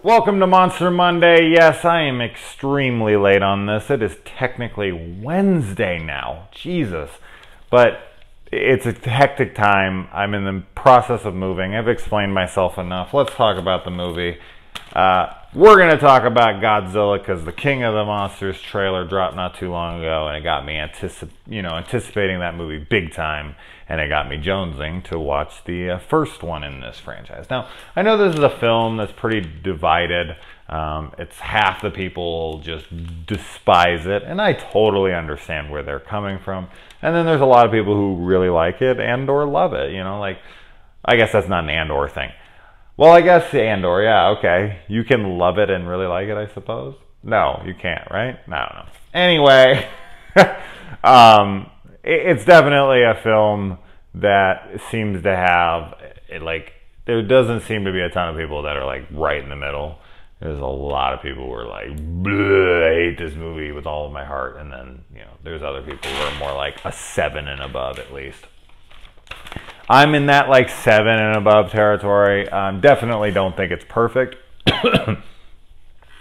Welcome to Monster Monday. Yes, I am extremely late on this. It is technically Wednesday now. Jesus. But it's a hectic time. I'm in the process of moving. I've explained myself enough. Let's talk about the movie. We're going to talk about Godzilla because the King of the Monsters trailer dropped not too long ago, and it got me anticipating that movie big time, and it got me jonesing to watch the first one in this franchise. Now, I know this is a film that's pretty divided. It's half the people just despise it, and I totally understand where they're coming from. And then there's a lot of people who really like it and or love it. I guess that's not an and or thing. Well, I guess and or, yeah, okay. You can love it and really like it, I suppose. No, you can't, right? I don't know. Anyway, it's definitely a film that seems to have, there doesn't seem to be a ton of people that are, right in the middle. There's a lot of people who are like, I hate this movie with all of my heart. And then, there's other people who are more like a 7 and above at least. I'm in that 7 and above territory. Definitely don't think it's perfect.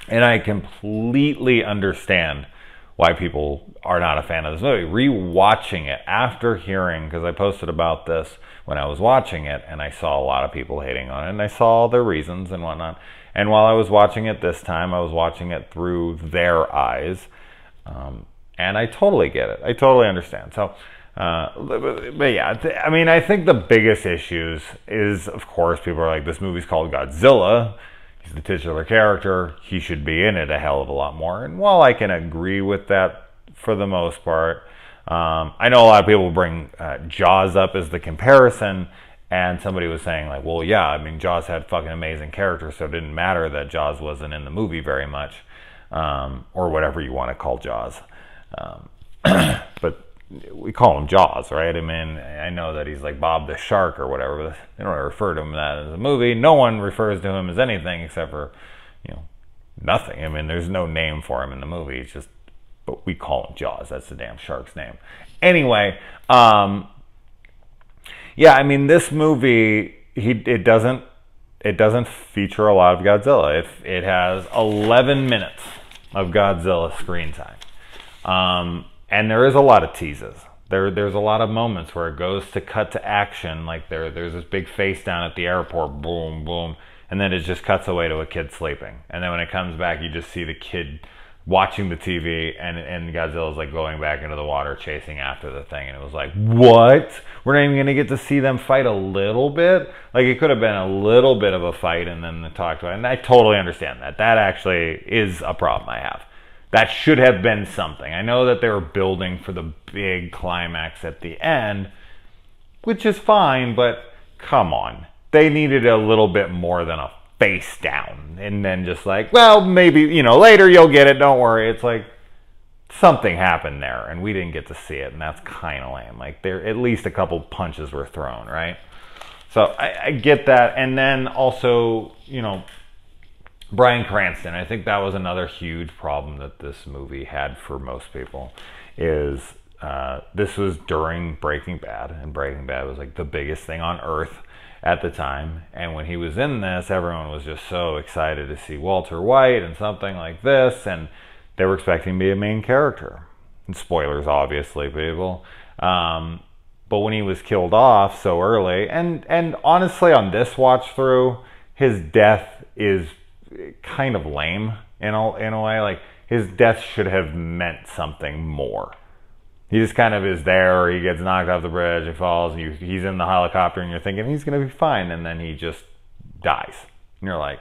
And I completely understand why people are not a fan of this movie. Rewatching it after hearing, because I posted about this when I was watching it, and I saw a lot of people hating on it, and I saw all their reasons and whatnot. And while I was watching it this time, I was watching it through their eyes. And I totally get it. I totally understand. So, but yeah, I think the biggest issues is, of course, people are like, this movie's called Godzilla. He's the titular character. He should be in it a hell of a lot more. And while I can agree with that for the most part, I know a lot of people bring Jaws up as the comparison. And somebody was saying, well, yeah, Jaws had fucking amazing characters, so it didn't matter that Jaws wasn't in the movie very much, or whatever you want to call Jaws. But we call him Jaws, right? I know that he's like Bob the Shark or whatever, but they don't refer to him that as a movie. No one refers to him as anything except for, nothing. There's no name for him in the movie. It's just, but we call him Jaws. That's the damn shark's name. Anyway, yeah, this movie, it doesn't feature a lot of Godzilla. It has 11 minutes of Godzilla screen time. And there is a lot of teases. There's a lot of moments where it goes to cut to action, there's this big face down at the airport, boom, boom, and then it just cuts away to a kid sleeping. And then when it comes back, you just see the kid watching the TV, and Godzilla's going back into the water chasing after the thing, and it was like, what? We're not even gonna get to see them fight a little bit? It could have been a little bit of a fight and then talked about it, and I totally understand that. That actually is a problem I have. That should have been something. I know that they were building for the big climax at the end, which is fine, but come on. They needed a little bit more than a face down, and then just well, maybe, later you'll get it, don't worry. It's something happened there, and we didn't get to see it, and that's kind of lame. There, at least a couple punches were thrown, right? So I get that. And then also, Bryan Cranston, I think that was another huge problem that this movie had for most people, is this was during Breaking Bad, and Breaking Bad was the biggest thing on earth at the time. And when he was in this, everyone was just so excited to see Walter White and something like this, and they were expecting to be a main character. And spoilers, obviously, people. But when he was killed off so early, and honestly, on this watch through, his death is kind of lame in a way. His death should have meant something more. He just kind of is there, he gets knocked off the bridge, he falls, and he's in the helicopter, and you're thinking he's going to be fine, and then he just dies. And you're like,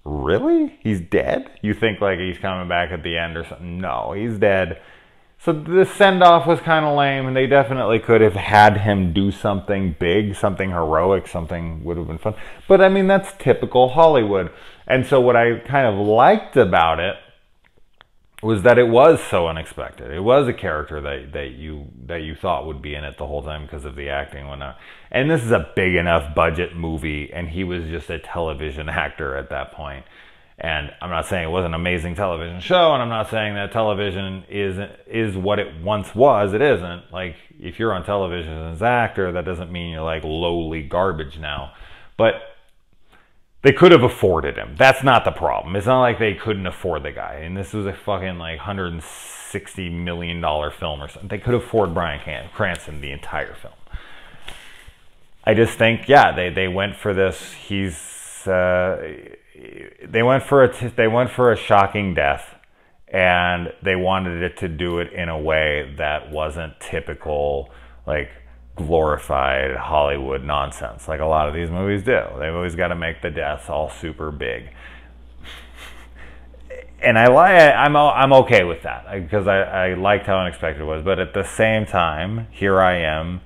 really? He's dead? You think he's coming back at the end or something? No, he's dead. So the send-off was kind of lame, and they definitely could have had him do something big, something heroic, something would have been fun. But that's typical Hollywood. And so what I kind of liked about it was that it was so unexpected. It was a character that you thought would be in it the whole time because of the acting and whatnot. And this is a big enough budget movie, and he was just a television actor at that point. And I'm not saying it was an amazing television show, and I'm not saying that television is what it once was. It isn't. If you're on television as an actor, that doesn't mean you're lowly garbage now. But They could have afforded him. That's not the problem. It's not like they couldn't afford the guy. And this was a fucking like $160 million film or something. They could afford Bryan Cranston the entire film. I just think, yeah, they went for this. They went for a shocking death, and they wanted it to do it in a way that wasn't typical, like, glorified Hollywood nonsense like a lot of these movies do. They've always got to make the deaths all super big, and I'm okay with that because I liked how unexpected it was. But at the same time, here I am,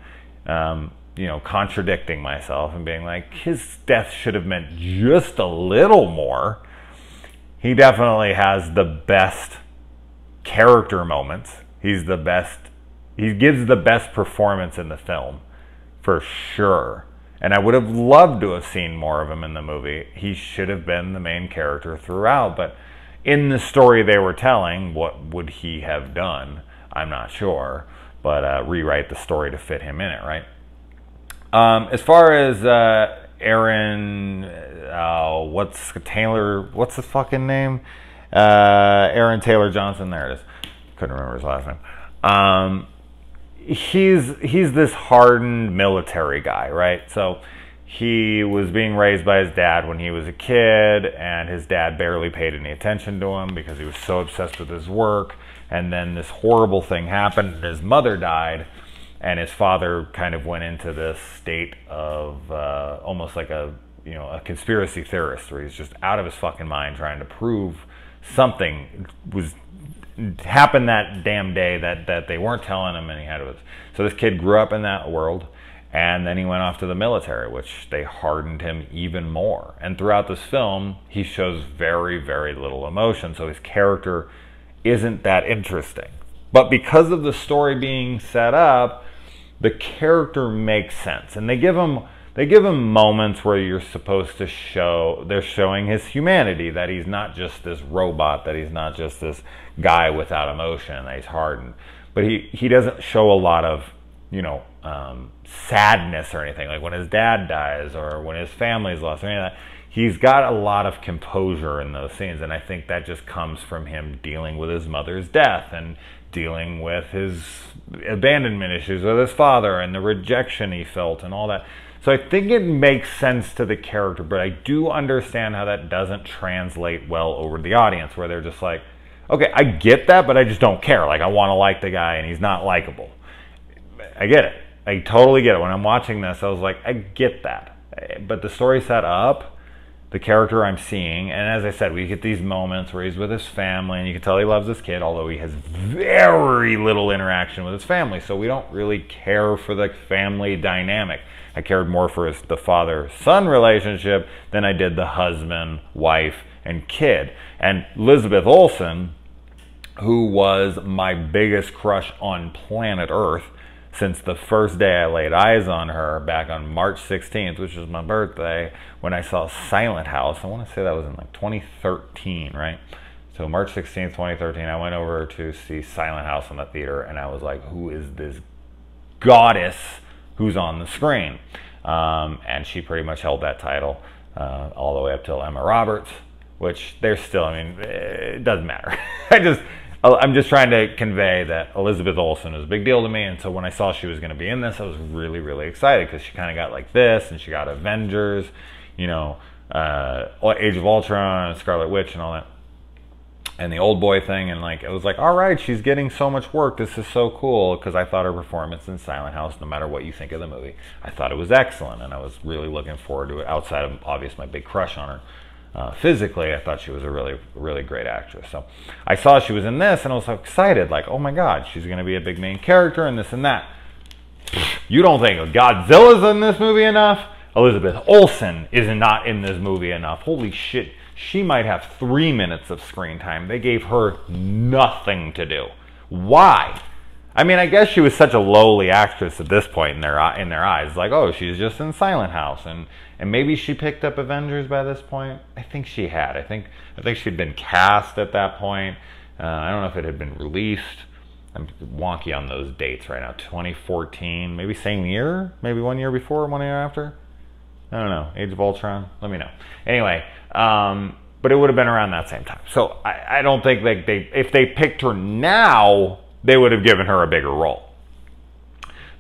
contradicting myself and being like, his death should have meant just a little more. He definitely has the best character moments. He's the best. He gives the best performance in the film, for sure. And I would have loved to have seen more of him in the movie. He should have been the main character throughout. But in the story they were telling, what would he have done? I'm not sure. But rewrite the story to fit him in it, right? As far as Aaron, what's his fucking name? Aaron Taylor Johnson. There it is. Couldn't remember his last name. He's this hardened military guy, right? So he was being raised by his dad when he was a kid, and his dad barely paid any attention to him because he was so obsessed with his work. And then this horrible thing happened, and his mother died, and his father kind of went into this state of almost like a conspiracy theorist, where he's just out of his fucking mind trying to prove something was happened that damn day that they weren't telling him, and he had to. So this kid grew up in that world, and then he went off to the military, which they hardened him even more. And throughout this film, he shows very, very little emotion, so his character isn't that interesting. But because of the story being set up, the character makes sense, and they give him moments where you're supposed to they're showing his humanity, that he's not just this robot, that he's not just this guy without emotion, that he's hardened. But he doesn't show a lot of, sadness or anything, like when his dad dies or when his family's lost or any of that. He's got a lot of composure in those scenes, and I think that just comes from him dealing with his mother's death and dealing with his abandonment issues with his father and the rejection he felt and all that. So I think it makes sense to the character, but I do understand how that doesn't translate well over to the audience, where they're just like, okay, I get that, but I just don't care. Like, I want to like the guy, and he's not likable. I get it. I totally get it. When I'm watching this, I was like, I get that. But the story set up, the character I'm seeing, and as I said, we get these moments where he's with his family, and you can tell he loves his kid, although he has very little interaction with his family, so we don't really care for the family dynamic. I cared more for the father-son relationship than I did the husband, wife, and kid. And Elizabeth Olsen, who was my biggest crush on planet Earth since the first day I laid eyes on her back on March 16th, which was my birthday, when I saw Silent House. I want to say that was in like 2013, right? So March 16th, 2013, I went over to see Silent House in the theater, and I was like, who is this goddess who's on the screen? And she pretty much held that title all the way up till Emma Roberts, which they're still, it doesn't matter. I'm just trying to convey that Elizabeth Olsen is a big deal to me, and so when I saw she was going to be in this, I was really, really excited, because she kind of got like this, and she got Avengers, Age of Ultron, and Scarlet Witch, and all that, and the Old Boy thing, and like, it was like, all right, she's getting so much work, this is so cool, because I thought her performance in Silent House, no matter what you think of the movie, I thought it was excellent, and I was really looking forward to it, outside of, obviously, my big crush on her. Physically, I thought she was a really, really great actress. So I saw she was in this, and I was so excited, like, oh my God, she's going to be a big main character and this and that. You don't think Godzilla's in this movie enough? Elizabeth Olsen is not in this movie enough. Holy shit, she might have 3 minutes of screen time. They gave her nothing to do. Why? I mean, I guess she was such a lowly actress at this point in their eyes. Like, oh, she's just in Silent House, and maybe she picked up Avengers by this point. I think she had. I think she'd been cast at that point. I don't know if it had been released. I'm wonky on those dates right now. 2014, maybe same year, maybe 1 year before, 1 year after. I don't know. Age of Ultron? Let me know. Anyway, but it would have been around that same time. So I don't think like if they picked her now, they would have given her a bigger role.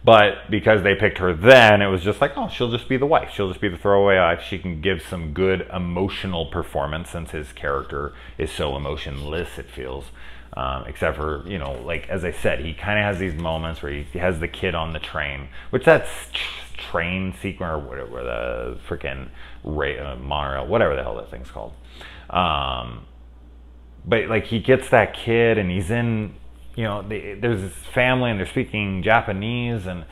But because they picked her then, it was just like, oh, she'll just be the wife. She'll just be the throwaway wife. She can give some good emotional performance since his character is so emotionless, it feels. Except for, you know, like, as I said, he kind of has these moments where he has the kid on the train, which that's train sequence or whatever, the freaking monorail, whatever the hell that thing's called. But, like, he gets that kid and he's in... You know, there's this family and they're speaking Japanese and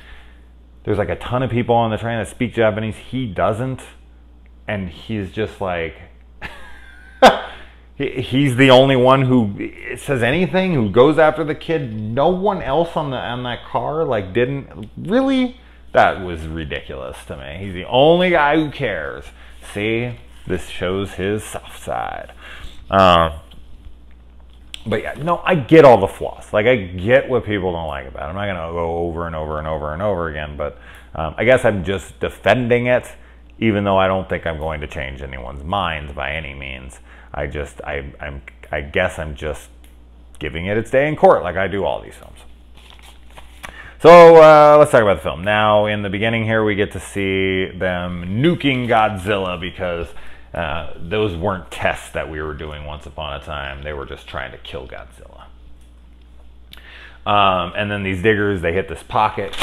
there's like a ton of people on the train that speak Japanese. He doesn't. And he's just like, he's the only one who says anything, who goes after the kid. No one else on that car like didn't really. That was ridiculous to me. He's the only guy who cares. See, this shows his soft side. But yeah, no, I get all the flaws. Like, I get what people don't like about it. I'm not going to go over and over and over and over again, but I guess I'm just defending it, even though I don't think I'm going to change anyone's minds by any means. I guess I'm just giving it its day in court, like I do all these films. So let's talk about the film. Now, in the beginning here, we get to see them nuking Godzilla because... those weren't tests that we were doing once upon a time. They were just trying to kill Godzilla. And then these diggers, they hit this pocket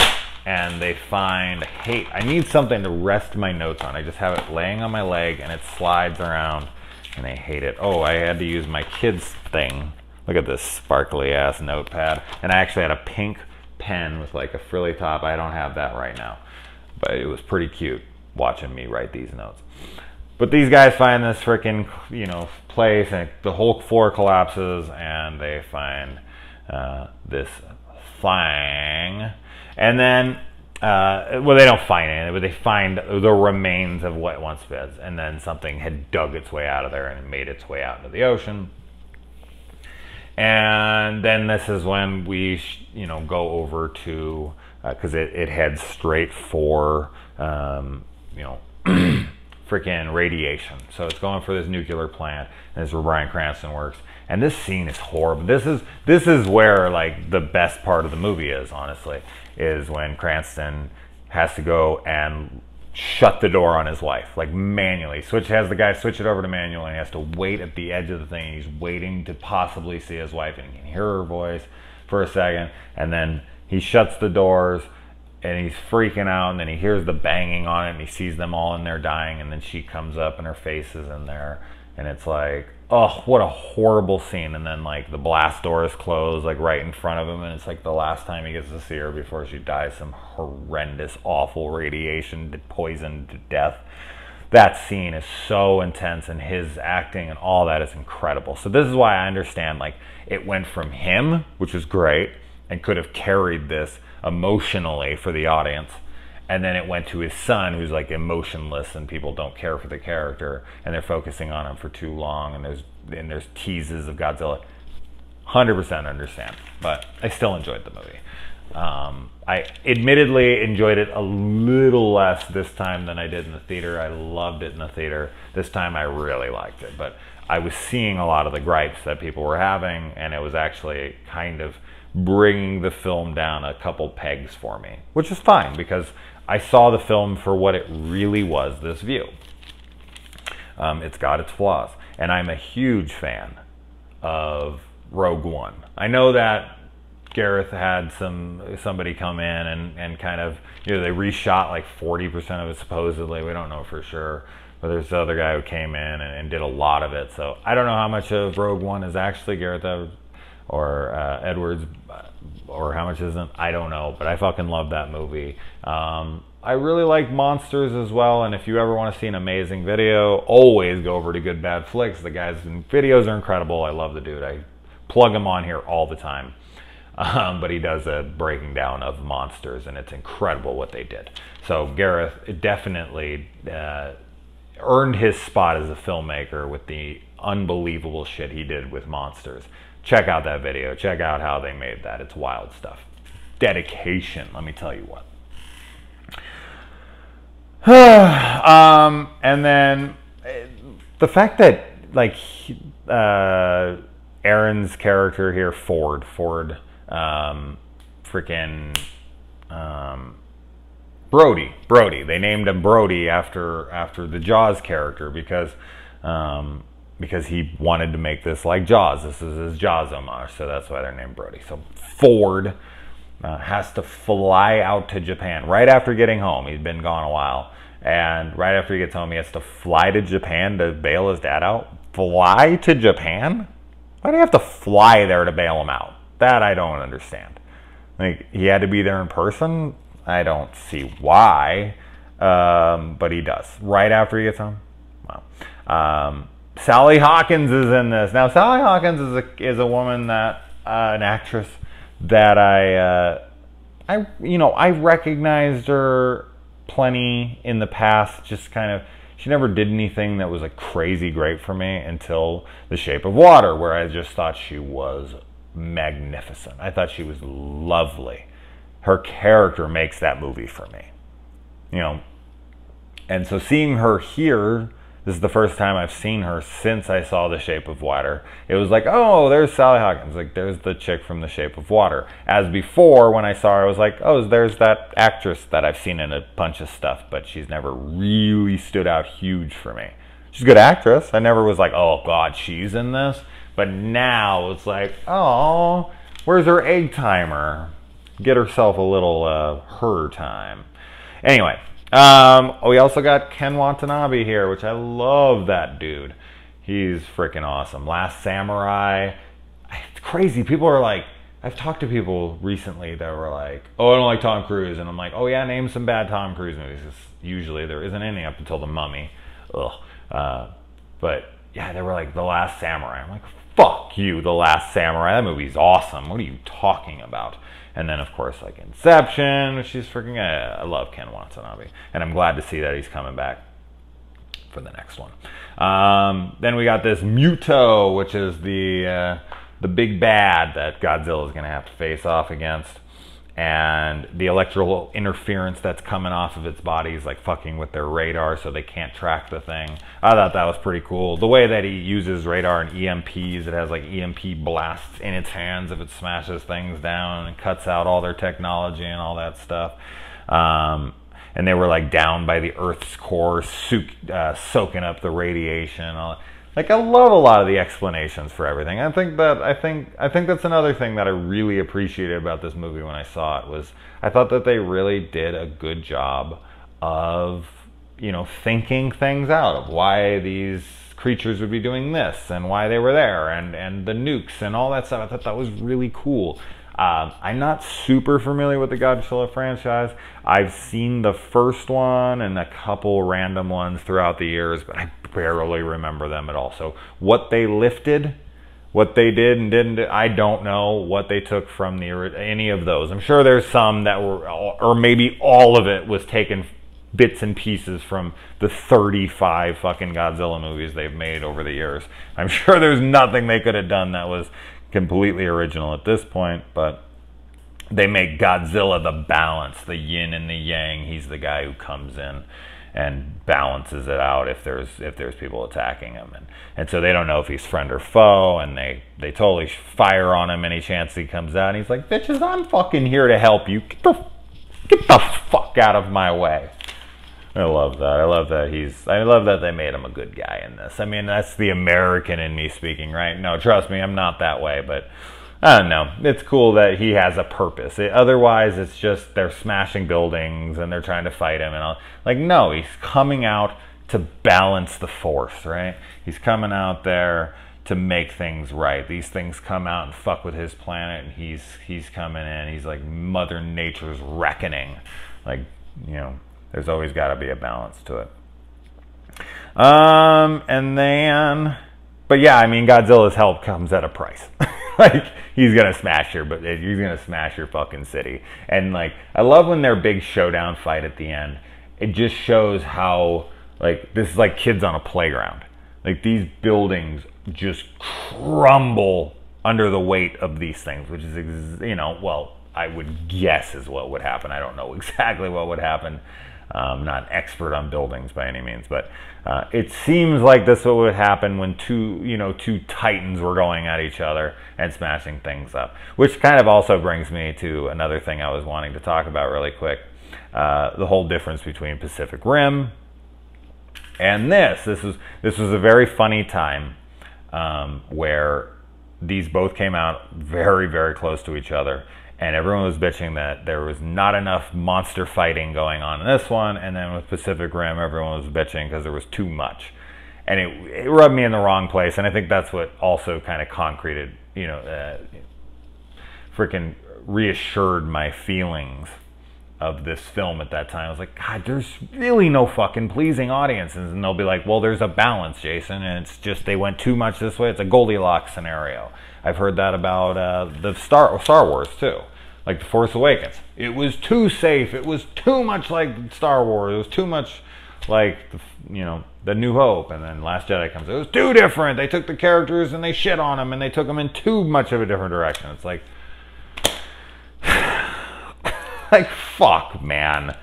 and they find, hey, I need something to rest my notes on. I just have it laying on my leg and it slides around and I hate it. Oh, I had to use my kid's thing. Look at this sparkly ass notepad. And I actually had a pink pen with like a frilly top. I don't have that right now, but it was pretty cute watching me write these notes. But these guys find this freaking, you know, place, and the whole floor collapses, and they find this thing. And then, well, they don't find anything, but they find the remains of what once was. And then something had dug its way out of there and made its way out into the ocean. And then this is when we, you know, go over to, because it heads straight for, you know, freaking radiation. So it's going for this nuclear plant, and this is where Bryan Cranston works. And this scene is horrible. This is where like the best part of the movie is, honestly, is when Cranston has to go and shut the door on his wife, like manually. Has the guy switch it over to manual, and he has to wait at the edge of the thing. He's waiting to possibly see his wife, and he can hear her voice for a second, and then he shuts the doors. And he's freaking out, and then he hears the banging on it, and he sees them all in there dying, and then she comes up, and her face is in there, and it's like, oh, what a horrible scene. And then, like, the blast door is closed, like, right in front of him, and it's like the last time he gets to see her before she dies, some horrendous, awful radiation, poisoned to death. That scene is so intense, and his acting and all that is incredible. So this is why I understand, like, it went from him, which was great, and could have carried this emotionally for the audience, and then it went to his son, who's like emotionless, and people don't care for the character, and they're focusing on him for too long, and there's teases of Godzilla. 100% understand, but I still enjoyed the movie. I admittedly enjoyed it a little less this time than I did in the theater. I loved it in the theater. This time I really liked it, but I was seeing a lot of the gripes that people were having, and it was actually kind of bringing the film down a couple pegs for me, which is fine because I saw the film for what it really was, this view. It's got its flaws, and I'm a huge fan of Rogue One. I know that Gareth had somebody come in and kind of, you know, they reshot like 40% of it supposedly. We don't know for sure, but there's the other guy who came in and did a lot of it. So I don't know how much of Rogue One is actually Gareth or Edwards, or how much isn't, I don't know, but I fucking love that movie. I really like Monsters as well, and if you ever want to see an amazing video, always go over to Good Bad Flicks. The guy's videos are incredible. I love the dude. I plug him on here all the time. But he does a breaking down of Monsters, and it's incredible what they did. So Gareth definitely earned his spot as a filmmaker with the unbelievable shit he did with Monsters. Check out that video. Check out how they made that. It's wild stuff. Dedication, let me tell you what. And then the fact that like Aaron's character here, Ford, freaking Brody. They named him Brody after the Jaws character because he wanted to make this like Jaws. This is his Jaws homage, so that's why they're named Brody. So Ford has to fly out to Japan right after getting home. He's been gone a while, and right after he gets home, he has to fly to Japan to bail his dad out. Fly to Japan? Why do you have to fly there to bail him out? That I don't understand. Like, he had to be there in person? I don't see why, but he does. Right after he gets home? Wow. Sally Hawkins is in this. Now, Sally Hawkins is a woman that, an actress that I recognized her plenty in the past, just kind of, she never did anything that was like crazy great for me until The Shape of Water, where I just thought she was magnificent. I thought she was lovely. Her character makes that movie for me, and so seeing her here, this is the first time I've seen her since I saw The Shape of Water. It was like, oh, there's Sally Hawkins. Like, there's the chick from The Shape of Water. As before, when I saw her, I was like, oh, there's that actress that I've seen in a bunch of stuff, but she's never really stood out huge for me. She's a good actress. I never was like, oh, God, she's in this. But now it's like, oh, where's her egg timer? Get herself a little her time. Anyway. We also got Ken Watanabe here, which I love that dude. He's freaking awesome. Last Samurai. It's crazy. People are like, I've talked to people recently that were like, oh, I don't like Tom Cruise. And I'm like, oh yeah, name some bad Tom Cruise movies. Usually there isn't any up until The Mummy. Ugh. But yeah, they were like, The Last Samurai. I'm like, fuck you, The Last Samurai. That movie's awesome. What are you talking about? And then, of course, like Inception, which is freaking... I love Ken Watanabe. And I'm glad to see that he's coming back for the next one. Then we got this Muto, which is the big bad that Godzilla is going to have to face off against. And the electrical interference that's coming off of its body is like fucking with their radar, so they can't track the thing. I thought that was pretty cool. The way that he uses radar and EMPs, it has like EMP blasts in its hands if it smashes things down and cuts out all their technology and all that stuff. And they were like down by the Earth's core, soaking up the radiation and all that. Like, I love a lot of the explanations for everything. I think that's another thing that I really appreciated about this movie when I saw it, was I thought that they really did a good job of, thinking things out, of why these creatures would be doing this and why they were there, and the nukes and all that stuff. I thought that was really cool. I'm not super familiar with the Godzilla franchise. I've seen the first one and a couple random ones throughout the years, but I barely remember them at all. So what they lifted, what they did and didn't do, I don't know what they took from any of those. I'm sure there's some that were, or maybe all of it was taken bits and pieces from the 35 fucking Godzilla movies they've made over the years. I'm sure there's nothing they could have done that was completely original at this point, but they make Godzilla the balance, the yin and the yang. He's the guy who comes in and balances it out if there's people attacking him, and so they don't know if he's friend or foe, and they totally fire on him any chance he comes out, and he's like, bitches, I'm fucking here to help you. Get the fuck out of my way. I love that. I love that they made him a good guy in this. I mean, that's the American in me speaking, right? No, trust me, I'm not that way, but I don't know. It's cool that he has a purpose. Otherwise, it's just they're smashing buildings and they're trying to fight him and all. Like, no, he's coming out to balance the force, right? He's coming out there to make things right. These things come out and fuck with his planet, and he's coming in. He's like Mother Nature's reckoning. Like, there's always got to be a balance to it. And then, but yeah, I mean, Godzilla's help comes at a price. Like, he's gonna smash your fucking city. And like, I love when their big showdown fight at the end. It just shows how, like, this is like kids on a playground. Like, these buildings just crumble under the weight of these things, which is, well, I would guess is what would happen. I don't know exactly what would happen. Not an expert on buildings by any means, but it seems like this is what would happen when two titans were going at each other and smashing things up. Which kind of also brings me to another thing I was wanting to talk about really quick. The whole difference between Pacific Rim and this. This was a very funny time where these both came out very, very close to each other, and everyone was bitching that there was not enough monster fighting going on in this one, and then with Pacific Rim, everyone was bitching because there was too much. And it rubbed me in the wrong place, and I think that's what also kind of concreted, freaking reassured my feelings of this film at that time. I was like, God, there's really no fucking pleasing audiences. And they'll be like, well, there's a balance, Jason, and it's just they went too much this way. It's a Goldilocks scenario. I've heard that about the Star Wars too, like The Force Awakens. It was too safe. It was too much like Star Wars. It was too much like the New Hope. And then Last Jedi comes. It was too different. They took the characters and they shit on them, and they took them in too much of a different direction. It's like, like, fuck, man.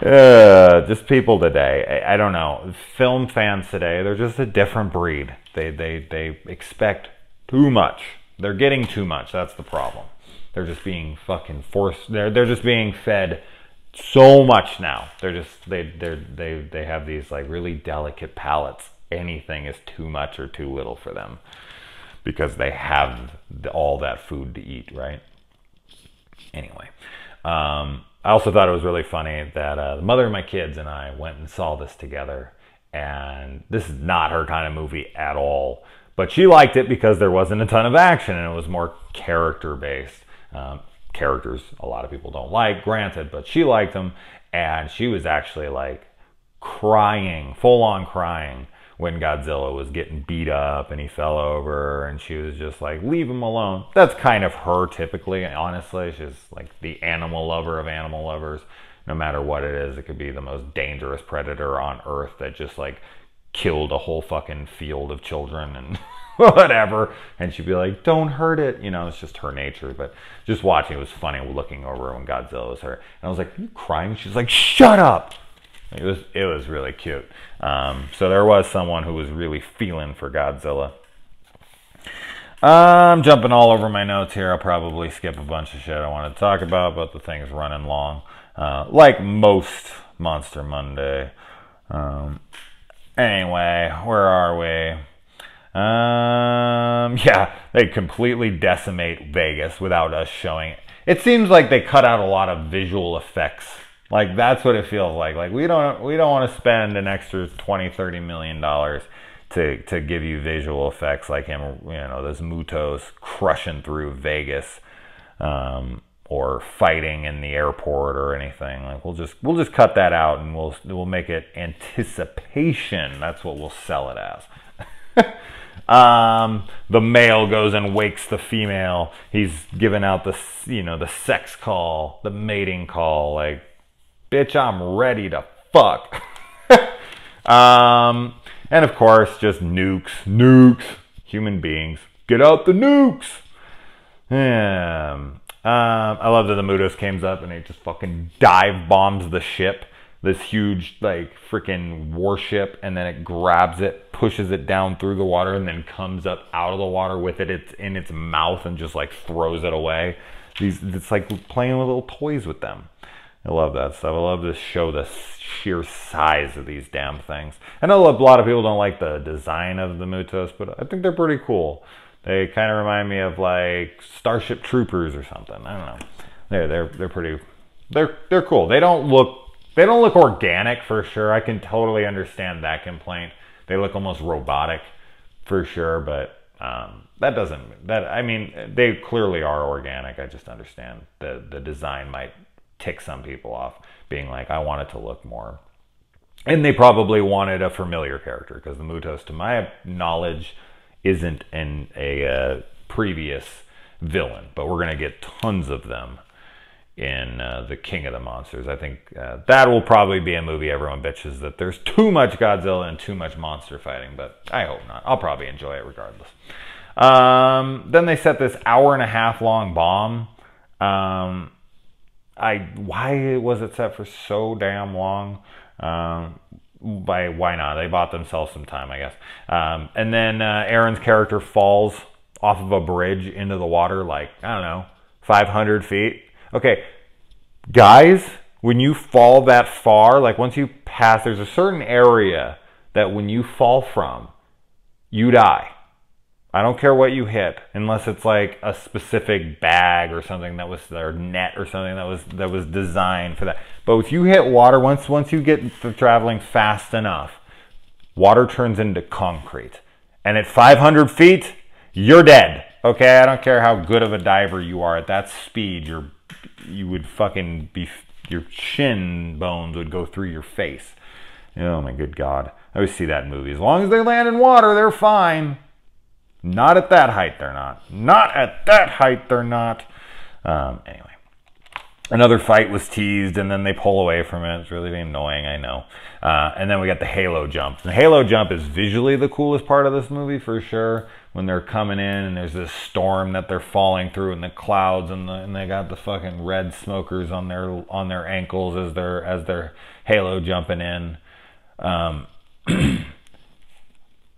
Just people today. I don't know. Film fans today, they're just a different breed. They expect too much. They're getting too much. That's the problem. They're just being fucking forced. They're just being fed so much now. They have these like really delicate palates. Anything is too much or too little for them because they have all that food to eat, right? Anyway. I also thought it was really funny that the mother of my kids and I went and saw this together, and this is not her kind of movie at all, but she liked it because there wasn't a ton of action and it was more character based. Characters a lot of people don't like, granted, but she liked them, and she was actually like crying, full on crying when Godzilla was getting beat up and he fell over, and she was just like, leave him alone. That's kind of her typically, honestly. She's like the animal lover of animal lovers. No matter what it is, it could be the most dangerous predator on Earth that just like killed a whole fucking field of children and whatever. And she'd be like, don't hurt it. It's just her nature. But just watching, it was funny looking over when Godzilla was hurt. And I was like, are you crying? She's like, shut up. It was really cute. So there was someone who was really feeling for Godzilla. I'm jumping all over my notes here. I'll probably skip a bunch of shit I want to talk about, but the thing's running long. Like most Monster Monday. Anyway, where are we? Yeah, they completely decimate Vegas without us showing it. It seems like they cut out a lot of visual effects. Like, that's what it feels like. Like, we don't want to spend an extra $20-30 million to give you visual effects like him, those Mutos crushing through Vegas, or fighting in the airport or anything. Like, we'll just cut that out, and we'll make it anticipation. That's what we'll sell it as. The male goes and wakes the female. He's giving out the sex call, the mating call, like, bitch, I'm ready to fuck. And of course, just nukes, human beings, get out the nukes. I love that the Mutos comes up and he just fucking dive bombs the ship, this huge like freaking warship, and then it grabs it, pushes it down through the water, and then comes up out of the water with it. It's in its mouth and just like throws it away. It's like playing with little toys with them. I love that stuff. I love to show the sheer size of these damn things. I know a lot of people don't like the design of the Mutos, but I think they're pretty cool. They kind of remind me of like Starship Troopers or something. I don't know. They're pretty. They're cool. They don't look organic for sure. I can totally understand that complaint. They look almost robotic for sure, but I mean, they clearly are organic. I just understand the design might tick some people off, being like, I want it to look more. And they probably wanted a familiar character, because the Mutos, to my knowledge, isn't in a previous villain, but we're going to get tons of them in the King of the Monsters. I think that will probably be a movie everyone bitches that there's too much Godzilla and too much monster fighting, but I hope not. I'll probably enjoy it regardless. Then they set this hour-and-a-half long bomb. why was it set for so damn long? Why not? They bought themselves some time, I guess. And then Aaron's character falls off of a bridge into the water, like, I don't know, 500 feet. Okay, guys, when you fall that far, like once you pass, there's a certain area that when you fall from, you die. I don't care what you hit, unless it's like a specific bag or something that was, or net or something that was designed for that. But if you hit water, once you get to traveling fast enough, water turns into concrete. And at 500 feet, you're dead. Okay, I don't care how good of a diver you are. At that speed, you would fucking be, your shin bones would go through your face. Oh my good God. I always see that in movies. As long as they land in water, they're fine. Not at that height, they're not. Not at that height, they're not. Anyway. Another fight was teased, and then they pull away from it. It's really annoying, I know. And then we got the halo jump. The halo jump is visually the coolest part of this movie, for sure. When they're coming in, and there's this storm that they're falling through, and the clouds, and they got the fucking red smokers on their ankles as they're halo jumping in.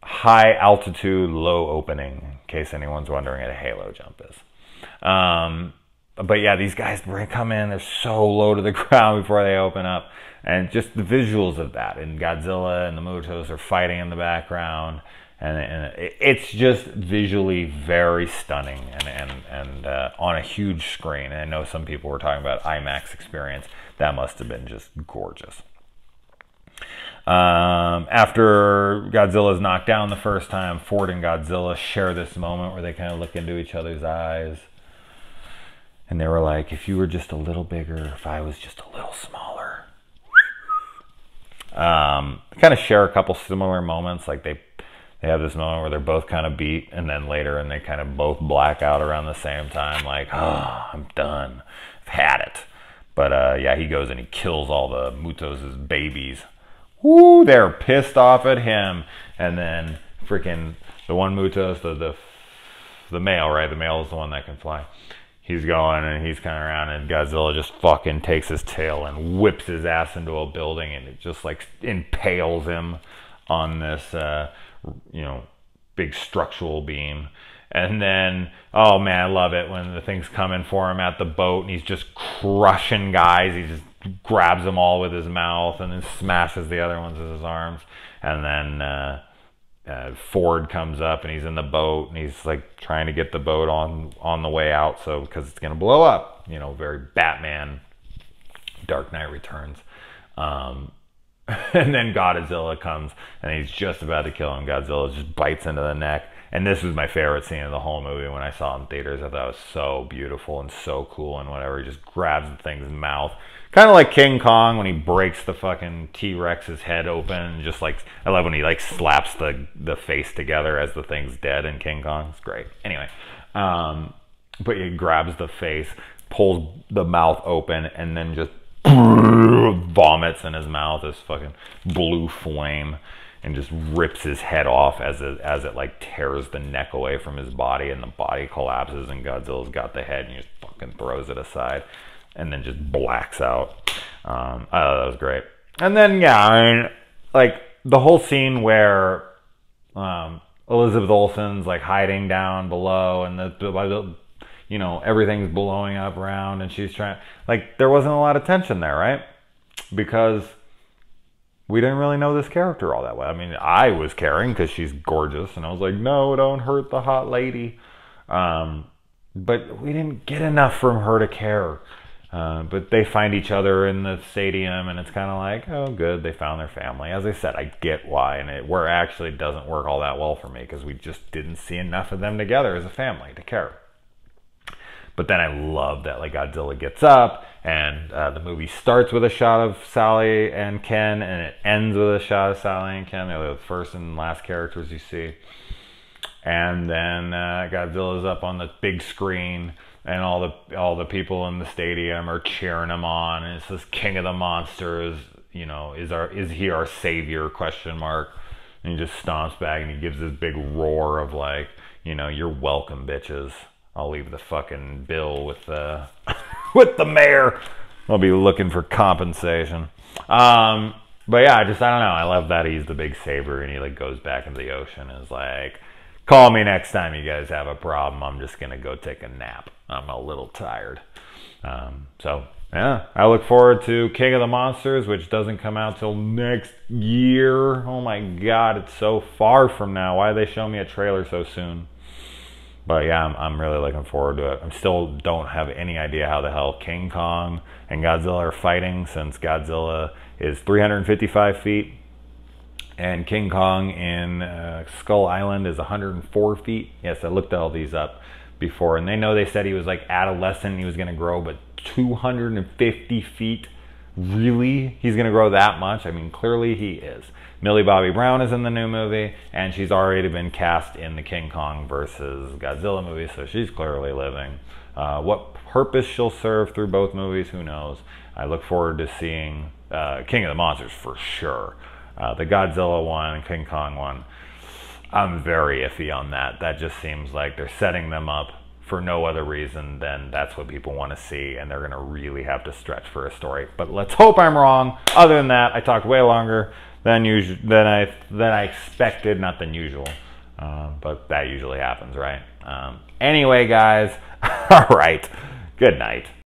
High altitude, low opening, in case anyone's wondering what a halo jump is. But yeah, these guys come in, they're so low to the ground before they open up. And just the visuals of that. And Godzilla and the Mutos are fighting in the background. And it's just visually very stunning and on a huge screen. And I know some people were talking about IMAX experience. That must have been just gorgeous. After Godzilla's knocked down the first time, Ford and Godzilla share this moment where they kind of look into each other's eyes. And they were like, if you were just a little bigger, if I was just a little smaller. Kind of share a couple similar moments. Like they have this moment where they're both kind of beat, and then later, and they kind of both black out around the same time. Like, oh, I'm done. I've had it. But yeah, he goes and he kills all the Mutos' babies. Woo, they're pissed off at him. And then freaking the one Mutos, the male, right? The male is the one that can fly. He's going and he's kind of around, and Godzilla just fucking takes his tail and whips his ass into a building, and it just like impales him on this, big structural beam. And then, oh man, I love it when the thing's coming for him at the boat, and he's just crushing guys. He just grabs them all with his mouth and then smashes the other ones with his arms. And then Ford comes up, and he's in the boat, and he's like trying to get the boat on the way out, so because it's gonna blow up. Very Batman, Dark Knight Returns. And then Godzilla comes, and he's just about to kill him. Godzilla just bites into the neck. And this was my favorite scene of the whole movie when I saw it in theaters. I thought it was so beautiful and so cool and whatever. He just grabs the thing's mouth. Kind of like King Kong when he breaks the fucking T-Rex's head open. And just like, I love when he like slaps the face together as the thing's dead in King Kong. It's great. Anyway, but he grabs the face, pulls the mouth open, and then just vomits in his mouth this fucking blue flame, and just rips his head off as it like tears the neck away from his body, and the body collapses, and Godzilla's got the head, and he just fucking throws it aside, and then just blacks out. I thought that was great. And then yeah, I mean, like the whole scene where Elizabeth Olsen's like hiding down below, and everything's blowing up around, and she's trying, like, there wasn't a lot of tension there, right? Because we didn't really know this character all that well. I mean, I was caring because she's gorgeous, and I was like, no, don't hurt the hot lady. But we didn't get enough from her to care. But they find each other in the stadium, and it's kind of like, oh, good, they found their family. As I said, I get why, and it actually doesn't work all that well for me, because we just didn't see enough of them together as a family to care. But then I love that like Godzilla gets up, and the movie starts with a shot of Sally and Ken, and it ends with a shot of Sally and Ken. They're the first and last characters you see. And then Godzilla's up on the big screen, and all the people in the stadium are cheering him on, and it says "King of the Monsters." Is he our savior? ? And he just stomps back, and he gives this big roar of like, you're welcome, bitches. I'll leave the fucking bill with the with the mayor. We'll be looking for compensation. But yeah, I don't know. I love that he's the big saver and he like goes back into the ocean and is like, call me next time you guys have a problem. I'm just going to go take a nap. I'm a little tired. So yeah, I look forward to King of the Monsters, which doesn't come out till next year. Oh my God, it's so far from now. Why did they show me a trailer so soon? But yeah, I'm really looking forward to it. I still don't have any idea how the hell King Kong and Godzilla are fighting, since Godzilla is 355 feet and King Kong in Skull Island is 104 feet. Yes, I looked all these up before, and they said he was like adolescent, he was going to grow, but 250 feet? Really? He's going to grow that much? I mean, clearly he is. Millie Bobby Brown is in the new movie, and she's already been cast in the King Kong versus Godzilla movie, so she's clearly living. What purpose she'll serve through both movies, who knows? I look forward to seeing King of the Monsters for sure. The Godzilla one and King Kong one, I'm very iffy on that. That just seems like they're setting them up for no other reason than that's what people want to see, and they're going to really have to stretch for a story. But let's hope I'm wrong. Other than that, I talked way longer than I expected, not than usual. But that usually happens, right? Anyway, guys, all right. Good night.